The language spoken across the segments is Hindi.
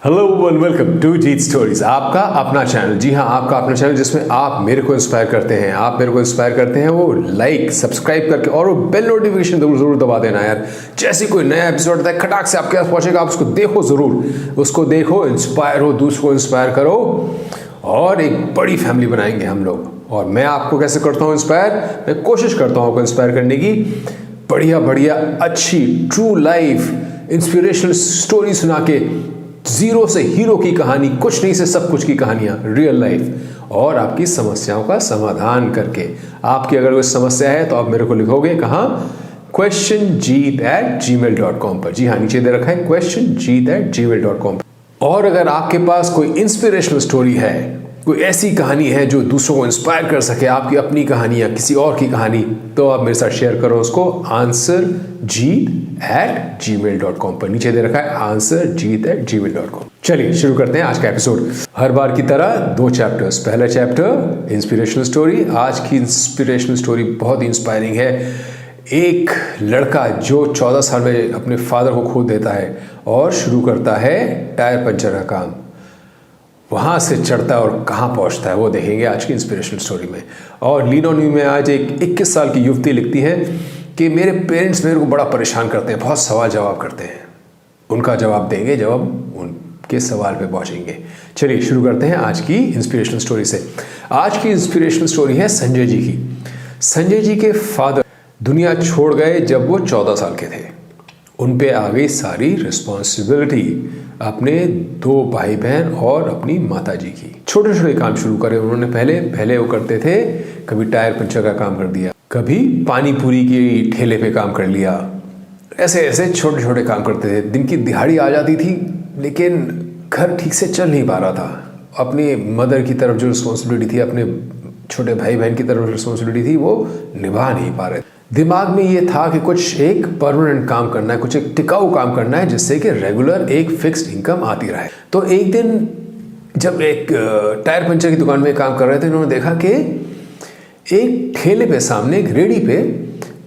Hello and welcome to Jeet stories, आपका अपना चैनल। जी हाँ, आपका अपना चैनल जिसमें आप मेरे को इंस्पायर करते हैं। आप मेरे को इंस्पायर करते हैं वो लाइक सब्सक्राइब करके, और वो बेल नोटिफिकेशन जरूर दबा देना यार। जैसे कोई नया एपिसोड आता है खटाक से आपके पास पहुंचेगा, आप उसको देखो जरूर, उसको देखो, इंस्पायर हो, दूसरों को इंस्पायर करो और एक बड़ी फैमिली बनाएंगे हम लोग। और मैं आपको कैसे करता हूँ इंस्पायर? मैं कोशिश करता हूँ आपको इंस्पायर करने की, बढ़िया बढ़िया अच्छी ट्रू लाइफ इंस्पिरेशनल स्टोरी सुना के, जीरो से हीरो की कहानी, कुछ नहीं से सब कुछ की कहानियां, रियल लाइफ, और आपकी समस्याओं का समाधान करके। आपकी अगर कोई समस्या है तो आप मेरे को लिखोगे कहाँ? questionjeet@gmail.com पर। जी हाँ, नीचे दे रखा है questionjeet@gmail.com पर। और अगर आपके पास कोई इंस्पिरेशनल स्टोरी है, कोई ऐसी कहानी है जो दूसरों को इंस्पायर कर सके, आपकी अपनी कहानी या किसी और की कहानी, तो आप मेरे साथ शेयर करो उसको answerjeet@gmail.com पर। नीचे दे रखा है answerjeet@gmail.com। चलिए शुरू करते हैं आज का एपिसोड। हर बार की तरह 2 चैप्टर्स। पहला चैप्टर इंस्पिरेशनल स्टोरी। आज की इंस्पिरेशनल स्टोरी बहुत ही इंस्पायरिंग है। एक लड़का जो 14 साल में अपने फादर को खो देता है और शुरू करता है टायर पंचर का काम। वहाँ से चढ़ता है और कहाँ पहुँचता है वो देखेंगे आज की इंस्पिरेशनल स्टोरी में। और लीन ऑन मी में आज एक 21 साल की युवती लिखती है कि मेरे पेरेंट्स मेरे को बड़ा परेशान करते हैं, बहुत सवाल जवाब करते हैं। उनका जवाब देंगे जब हम उनके सवाल पे पहुँचेंगे। चलिए शुरू करते हैं आज की इंस्पिरेशनल स्टोरी से। आज की इंस्पिरेशनल स्टोरी है संजय जी की। संजय जी के फादर दुनिया छोड़ गए जब वो 14 साल के थे। उन पे आ गई सारी रिस्पॉन्सिबिलिटी, अपने 2 भाई बहन और अपनी माता जी की। छोटे छोटे काम शुरू करे उन्होंने। पहले वो करते थे, कभी टायर पंचर का काम कर दिया, कभी पानी पूरी की ठेले पे काम कर लिया। ऐसे ऐसे छोटे छोटे काम करते थे। दिन की दिहाड़ी आ जाती थी, लेकिन घर ठीक से चल नहीं पा रहा था। अपनी मदर की तरफ जो रिस्पॉन्सिबिलिटी थी, अपने छोटे भाई बहन की तरफ रिस्पॉन्सिबिलिटी थी, वो निभा नहीं पा रहे। दिमाग में ये था कि कुछ एक परमानेंट काम करना है, कुछ एक टिकाऊ काम करना है, जिससे कि रेगुलर एक फिक्स्ड इनकम आती रहे। तो एक दिन जब एक टायर पंचर की दुकान में काम कर रहे थे, इन्होंने देखा कि एक ठेले पे सामने एक रेडी पे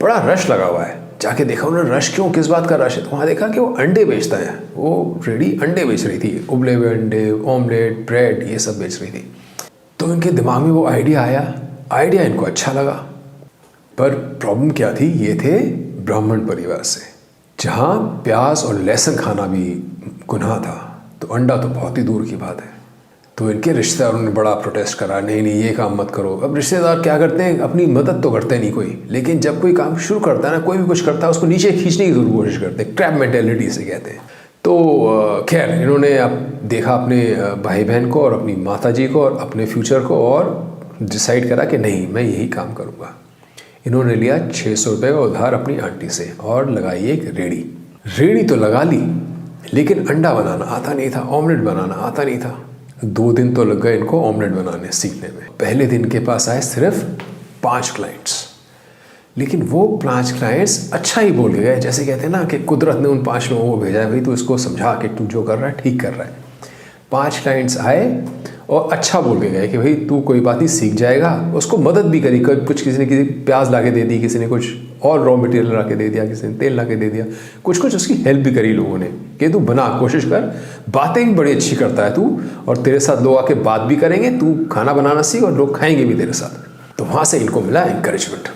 बड़ा रश लगा हुआ है। जाके देखा उन्होंने, रश क्यों, किस बात का रश है? तो वहाँ देखा कि वो अंडे बेचता है। वो रेडी अंडे बेच रही थी, उबले हुए अंडे, ऑमलेट, ब्रेड, ये सब बेच रही थी। तो इनके दिमाग में वो आइडिया इनको अच्छा लगा। पर प्रॉब्लम क्या थी? ये थे ब्राह्मण परिवार से, जहाँ प्याज और लहसुन खाना भी गुनाह था, तो अंडा तो बहुत ही दूर की बात है। तो इनके रिश्तेदारों ने बड़ा प्रोटेस्ट करा, नहीं ये काम मत करो। अब रिश्तेदार क्या करते हैं, अपनी मदद तो करते नहीं कोई, लेकिन जब कोई काम शुरू करता है ना, कोई भी कुछ करता है, उसको नीचे खींचने की जरूर कोशिश करते हैं। क्रैब मेंटेलिटी से कहते हैं। तो खैर इन्होंने अब देखा अपने भाई बहन को और अपनी माता जी को और अपने फ्यूचर को, और डिसाइड करा कि नहीं, मैं यही काम करूँगा। इन्होंने लिया 600 रुपये का उधार अपनी आंटी से और लगाई एक रेडी तो लगा ली, लेकिन अंडा बनाना आता नहीं था, ऑमलेट बनाना आता नहीं था। 2 दिन तो लग गए इनको ऑमलेट बनाने सीखने में। पहले दिन के पास आए सिर्फ 5 क्लाइंट्स, लेकिन वो 5 क्लाइंट्स अच्छा ही बोल के गए। जैसे कहते हैं ना कि कुदरत ने उन 5 लोगों को भेजा है, भाई तू इसको समझा कि तू जो कर रहा है ठीक कर रहा है। 5 क्लाइंट्स आए और अच्छा बोल के गए कि भाई तू कोई बात नहीं, सीख जाएगा। उसको मदद भी करी, कुछ किसी ने प्याज ला के दे दी, किसी ने कुछ और रॉ मटेरियल ला के दे दिया, किसी ने तेल ला के दे दिया, कुछ उसकी हेल्प भी करी लोगों ने कि तू बना, कोशिश कर, बातें भी बड़ी अच्छी करता है तू, और तेरे साथ लोग आके बात भी करेंगे, तू खाना बनाना सीख और लोग खाएंगे भी तेरे साथ। तो वहाँ से इनको मिला इंकरेजमेंट।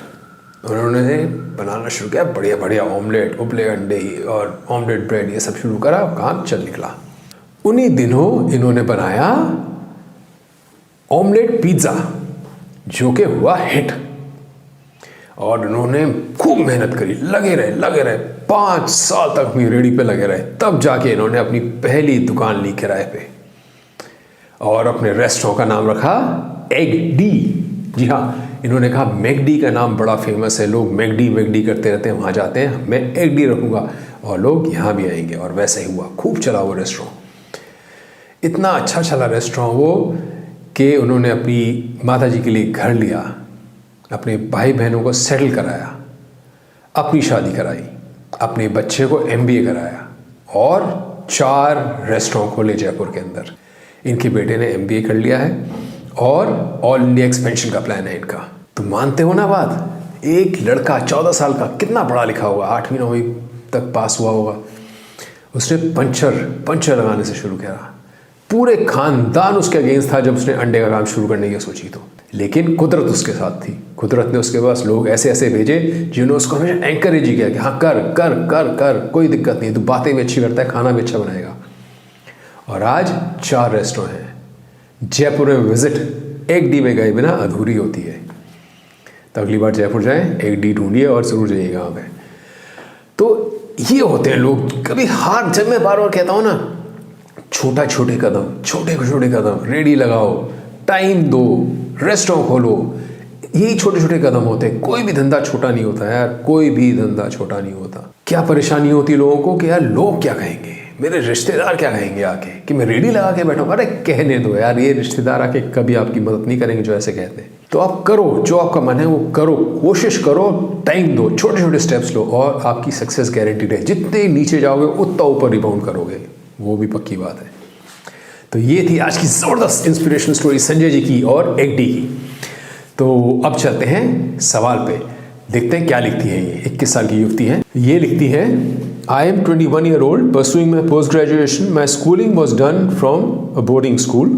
उन्होंने बनाना शुरू किया बढ़िया बढ़िया ऑमलेट, उबले अंडे और ऑमलेट ब्रेड, ये सब शुरू करा, काम चल निकला। उन्हीं दिनों इन्होंने बनाया ऑमलेट पिज्ज़ा, जो कि हुआ हिट। और इन्होंने खूब मेहनत करी, लगे रहे 5 साल तक अपनी रेडी पे लगे रहे। तब जाके इन्होंने अपनी पहली दुकान ली किराए पे, और अपने रेस्टोरेंट का नाम रखा एग डी। जी हाँ, इन्होंने कहा मैकडी का नाम बड़ा फेमस है, लोग मैकडी करते रहते हैं, वहाँ जाते हैं, मैं एग डी रखूँगा और लोग यहाँ भी आएंगे। और वैसा ही हुआ, खूब चला वो रेस्टोरेंट। इतना अच्छा चला रेस्टोरेंट वो कि उन्होंने अपनी माता जी के लिए घर लिया, अपने भाई बहनों को सेटल कराया, अपनी शादी कराई, अपने बच्चे को MBA कराया, और 4 रेस्टोरेंट खोले जयपुर के अंदर। इनके बेटे ने MBA कर लिया है और ऑल इंडिया एक्सपेंशन का प्लान है इनका। तो मानते हो ना बात? एक लड़का 14 साल का, कितना पढ़ा लिखा होगा, 8वीं 9वीं तक पास हुआ होगा, उसने पंचर लगाने से शुरू किया। पूरे खानदान उसके अगेंस्ट था जब उसने अंडे का काम शुरू करने की सोची तो, लेकिन कुदरत उसके साथ थी। कुदरत ने उसके पास लोग ऐसे ऐसे भेजे जिन्होंने उसको हमेशा एंकरेज ही किया कि हाँ कर कर कर कर, कोई दिक्कत नहीं, तू बातें भी अच्छी करता है, खाना भी अच्छा बनाएगा। और आज 4 रेस्टोरेंट हैं। जयपुर में विजिट एक डी में गए बिना अधूरी होती है। तो अगली बार जयपुर जाएं, एक डी ढूंढिए और ज़रूर जाइएगा वहाँ पे। तो ये होते हैं लोग। कभी हार, जब मैं बार बार कहता हूँ ना, छोटे छोटे कदम, रेडी लगाओ, टाइम दो, रेस्टोरेंट खोलो, यही छोटे छोटे कदम होते हैं। कोई भी धंधा छोटा नहीं होता यार, कोई भी धंधा छोटा नहीं होता। क्या परेशानी होती है लोगों को कि यार लोग क्या कहेंगे, मेरे रिश्तेदार क्या कहेंगे आके कि मैं रेडी लगा के बैठा हूँ। अरे कहने दो यार, ये रिश्तेदार आके कभी आपकी मदद नहीं करेंगे जो ऐसे कहते हैं। तो आप करो, जो आपका मन है वो करो, कोशिश करो, टाइम दो, छोटे छोटे स्टेप्स लो और आपकी सक्सेस गारंटीड है। जितने नीचे जाओगे उतना ऊपर रिबाउंड करोगे, वो भी पक्की बात है। तो ये थी आज की ज़बरदस्त इंस्पिरेशनल स्टोरी संजय जी की और एक्डी की। तो अब चलते हैं सवाल पे, देखते हैं क्या लिखती है ये। 21 साल की युवती है। ये लिखती है, I am 21 year old pursuing my post graduation. My schooling was done from a boarding school.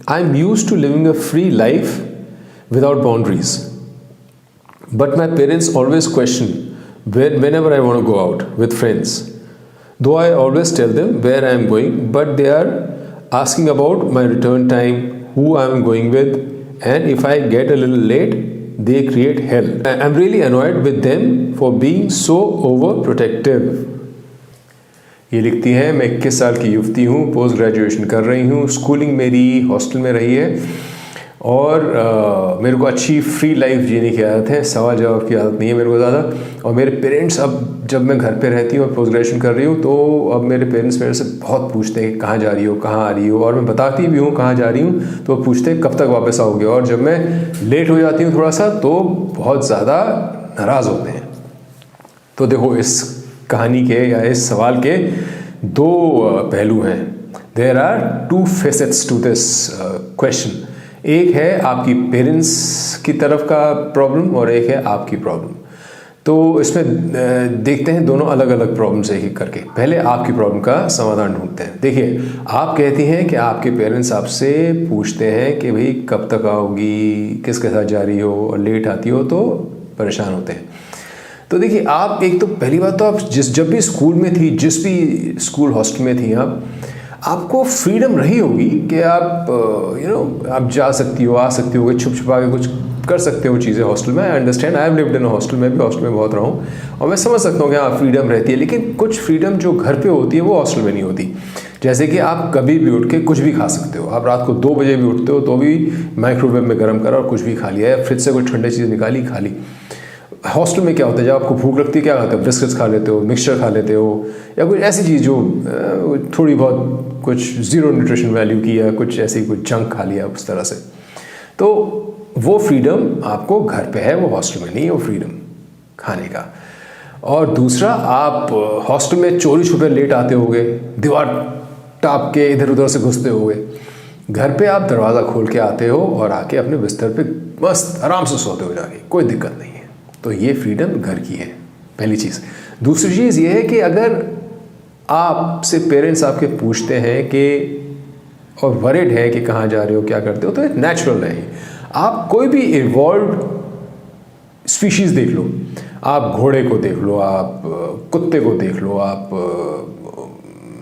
I am used to living a free life without boundaries. But my parents always question whenever I want to go out with friends. Though I always tell them where I am going, but they are asking about my return time, who I am going with, and if I get a little late, they create hell. I am really annoyed with them for being so overprotective. ये लिखती है, मैं 21 साल की युवती हूँ, पोस्ट ग्रेजुएशन कर रही हूँ, स्कूलिंग मेरी हॉस्टल में रही है और मेरे को अच्छी फ्री लाइफ जीने की आदत है, सवाल जवाब की आदत नहीं है मेरे को ज़्यादा। और मेरे पेरेंट्स, अब जब मैं घर पे रहती हूँ और पोस्ट ग्रेजुएशन कर रही हूँ, तो अब मेरे पेरेंट्स मेरे से बहुत पूछते हैं कि कहाँ जा रही हो, कहाँ आ रही हो, और मैं बताती भी हूँ कहाँ जा रही हूँ, तो वो पूछते हैं कब तक वापस आओगे। और जब मैं लेट हो जाती हूँ थोड़ा सा तो बहुत ज़्यादा नाराज़ होते हैं। तो देखो, इस कहानी के या इस सवाल के 2 पहलू हैं। There are 2 facets to this question. एक है आपकी पेरेंट्स की तरफ का प्रॉब्लम और एक है आपकी प्रॉब्लम। तो इसमें देखते हैं दोनों अलग अलग प्रॉब्लम्स एक एक करके। पहले आपकी प्रॉब्लम का समाधान ढूंढते हैं। देखिए, आप कहती हैं कि आपके पेरेंट्स आपसे पूछते हैं कि भाई कब तक आओगी, किसके साथ जा रही हो, और लेट आती हो तो परेशान होते हैं। तो देखिए, आप एक तो पहली बात तो आप जब भी स्कूल में थी, जिस भी स्कूल हॉस्टल में थी आपको फ्रीडम रही होगी कि आप आप जा सकती हो, आ सकती हो, छुप छुपा के कुछ कर सकते हो चीज़ें हॉस्टल में। I understand, I have lived in hostel में भी, हॉस्टल में बहुत रहा हूँ और मैं समझ सकता हूँ कि हाँ फ्रीडम रहती है। लेकिन कुछ फ्रीडम जो घर पे होती है वो हॉस्टल में नहीं होती। जैसे कि आप कभी भी उठ के कुछ भी खा सकते हो। आप रात को 2 बजे भी उठते हो तो भी माइक्रोवेव में गर्म करा और कुछ भी खा लिया, या फ्रिज से कोई ठंडी चीज़ निकाली खा ली। हॉस्टल में क्या होता है, जब आपको भूख लगती है क्या खाते हो, बिस्किट्स खा लेते हो, मिक्सचर खा लेते हो, या कुछ ऐसी चीज़ जो थोड़ी बहुत कुछ ज़ीरो न्यूट्रिशन वैल्यू की, या कुछ ऐसी कुछ जंक खा लिया उस तरह से। तो वो फ्रीडम आपको घर पे है, वो हॉस्टल में नहीं है वो फ्रीडम खाने का। और दूसरा, आप हॉस्टल में चोरी छुपे लेट आते होगे, दीवार टाप के इधर उधर से घुसते होगे। घर पे आप दरवाज़ा खोल के आते हो और आके अपने बिस्तर पे मस्त आराम से सोते हो जाके, कोई दिक्कत नहीं है। तो ये फ्रीडम घर की है, पहली चीज़। दूसरी चीज़ ये है कि अगर आपसे पेरेंट्स आपके पूछते हैं कि और वरिड है कि कहाँ जा रहे हो, क्या करते हो, तो एक नेचुरल है। आप कोई भी इवॉल्व स्पीशीज़ देख लो, आप घोड़े को देख लो, आप कुत्ते को देख लो, आप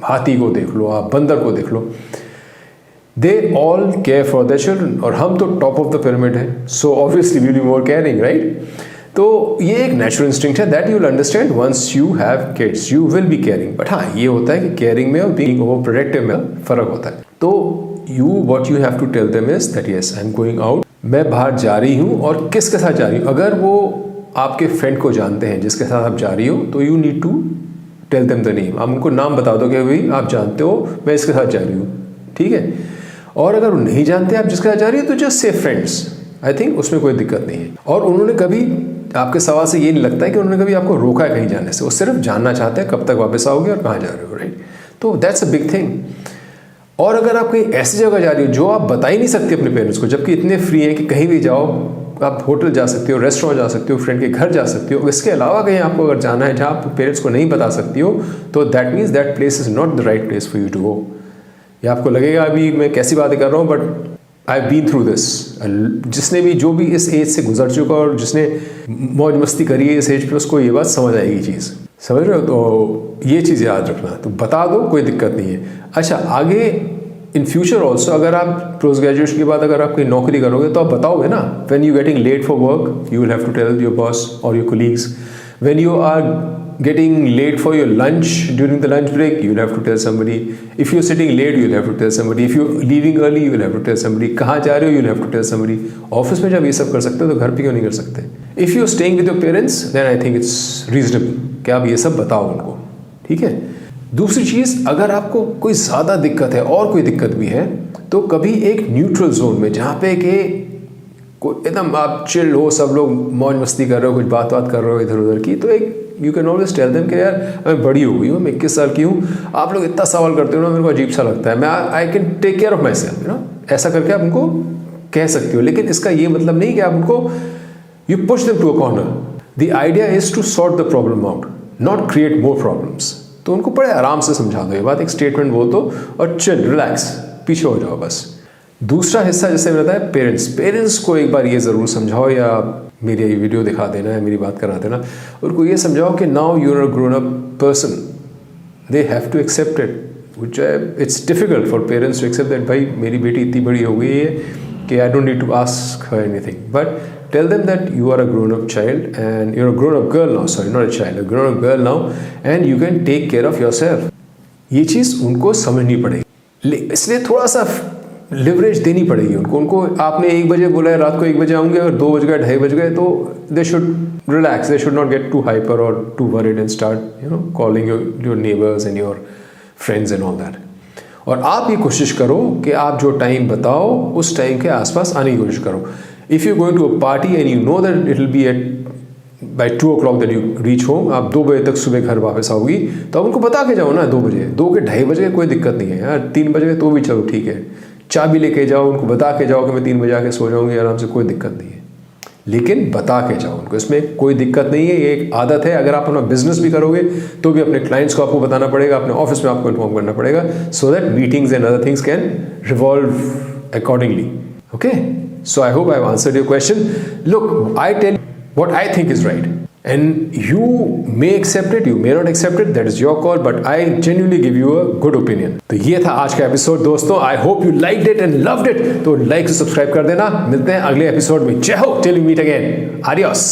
हाथी को देख लो, आप बंदर को देख लो, they all care for their children. और हम तो टॉप ऑफ द पिरामिड है, so obviously we will be more caring, right. तो ये एक नेचुरल इंस्टिंक्ट है that you will understand once you have kids, you will be caring. But हाँ, ये होता है कि केयरिंग में और बीइंग ओवर प्रोटेक्टिव में फ़र्क होता है। तो what you have to tell them is that yes I am going out, मैं बाहर जा रही हूँ, और किसके साथ जा रही हूँ। अगर वो आपके फ्रेंड को जानते हैं जिसके साथ आप जा रही हो, तो you need to tell them the name. आप उनको नाम बता दो कि भाई आप जानते हो मैं इसके साथ जा रही हूँ, ठीक है। और अगर वो नहीं जानते आप जिसके साथ जा रही हो, तो just say friends, I think उसमें कोई दिक्कत नहीं है। और उन्होंने कभी, आपके सवाल से ये नहीं लगता है कि उन्होंने कभी आपको रोका है कहीं जाने से, वो सिर्फ जानना चाहते हैं कब तक वापस आओगे और कहाँ जा रहे हो, राइट। तो दैट्स अ बिग थिंग। और अगर आप कहीं ऐसी जगह जा रही हो जो आप बता ही नहीं सकते अपने पेरेंट्स को, जबकि इतने फ्री हैं कि कहीं भी जाओ आप होटल जा सकते हो, रेस्टोरेंट जा सकते हो, फ्रेंड के घर जा सकते हो। इसके अलावा कहीं आपको अगर जाना है जहाँ आप पेरेंट्स को नहीं बता सकती हो, तो that means that place is not the right place for you to go. या आपको लगेगा अभी मैं कैसी बातें कर रहा हूँ, but I have been through this. जिसने भी जो भी इस एज से गुजर चुका और जिसने मौज मस्ती करी है इस एज पे, उसको ये बात समझ आएगी चीज़, समझ रहे हो? तो ये चीज़ याद रखना, तो बता दो, कोई दिक्कत नहीं है। अच्छा, आगे इन फ्यूचर ऑल्सो अगर आप पोस्ट ग्रेजुएशन के बाद अगर आप कोई नौकरी करोगे तो आप बताओगे ना, when you getting late for work you will have to tell your boss और your colleagues, when you are getting late for your lunch during the lunch break you will have to tell somebody, if you're sitting late you will have to tell somebody, if you're leaving early you will have to tell somebody, कहाँ जा रहे हो you will have to tell somebody। Office में जब ये सब कर सकते हो तो घर पे क्यों नहीं कर सकते? if you're staying with your parents then I think it's reasonable कि आप ये सब बताओ उनको, ठीक है। दूसरी चीज़, अगर आपको कोई ज़्यादा दिक्कत है और कोई दिक्कत भी है तो कभी एक न्यूट्रल जोन में, जहाँ पे कि एकदम आप चिल हो, सब लोग मौज मस्ती कर रहे हो, कुछ बात कर रहे हो इधर उधर की, तो एक you can always tell them कि यार मैं बड़ी हो गई हूँ, मैं 21 साल की हूँ, आप लोग इतना सवाल करते हो ना, मेरे को अजीब सा लगता है, मैं I can take care of myself, you know, ऐसा करके आप उनको कह सकते हो। लेकिन इसका ये मतलब नहीं कि आप उनको you push them to a corner. The idea is to sort the problem out, not create more problems. तो उनको बड़े आराम से समझा दो ये बात, एक स्टेटमेंट बोल दो और चिल, रिलैक्स, पीछे हो जाओ बस। दूसरा हिस्सा जैसे मैंने बताया, पेरेंट्स को एक बार ये ज़रूर समझाओ, या मेरी ये वीडियो दिखा देना है, मेरी बात करा देना, उनको ये समझाओ कि now you are a grown up person, they have to accept it, which it's difficult for parents to accept that भाई मेरी बेटी इतनी बड़ी हो गई है कि I don't need to ask her anything, but tell them that you are a grown up child and you are a grown up girl now, sorry not a child, a grown up girl now, and you can take care of yourself. ये चीज़ उनको समझनी पड़ेगी, इसलिए थोड़ा सा लिवरेज देनी पड़ेगी उनको। आपने 1 बजे बोला है रात को 1 बजे आऊँगे, और 2 बज गए, 2:30 बज गए, तो they should relax, they should not get too hyper और too worried and start you know calling your neighbours and your friends and all that. और आप ये कोशिश करो कि आप जो टाइम बताओ उस टाइम के आसपास आने की कोशिश करो। If you going to a party and you know that it will be at by 2 o'clock that you reach home, आप 2 बजे तक सुबह घर वापस आओगी, तो आप उनको बता के जाओ ना 2 बजे, 2 के 2:30 बजे कोई दिक्कत नहीं है यार, 3 बज गए तो भी चलो ठीक है, चाबी लेके जाओ, उनको बता के जाओ कि मैं 3 बजे आके सो जाऊंगी आराम से, कोई दिक्कत नहीं है, लेकिन बता के जाओ उनको, इसमें कोई दिक्कत नहीं है। ये एक आदत है, अगर आप अपना बिजनेस भी करोगे तो भी अपने क्लाइंट्स को आपको बताना पड़ेगा, अपने ऑफिस में आपको इन्फॉर्म करना पड़ेगा, so that meetings and other things can revolve accordingly. Okay, so I hope I have answered your question. Look, I tell what I think is right, and you may accept it, you may not accept it, that is your call, but I genuinely give you a good opinion। तो ये था आज का एपिसोड दोस्तों, I hope you liked it and loved it, तो लाइक से सब्सक्राइब कर देना। मिलते हैं अगले एपिसोड में। जय हो, till we meet again, adios।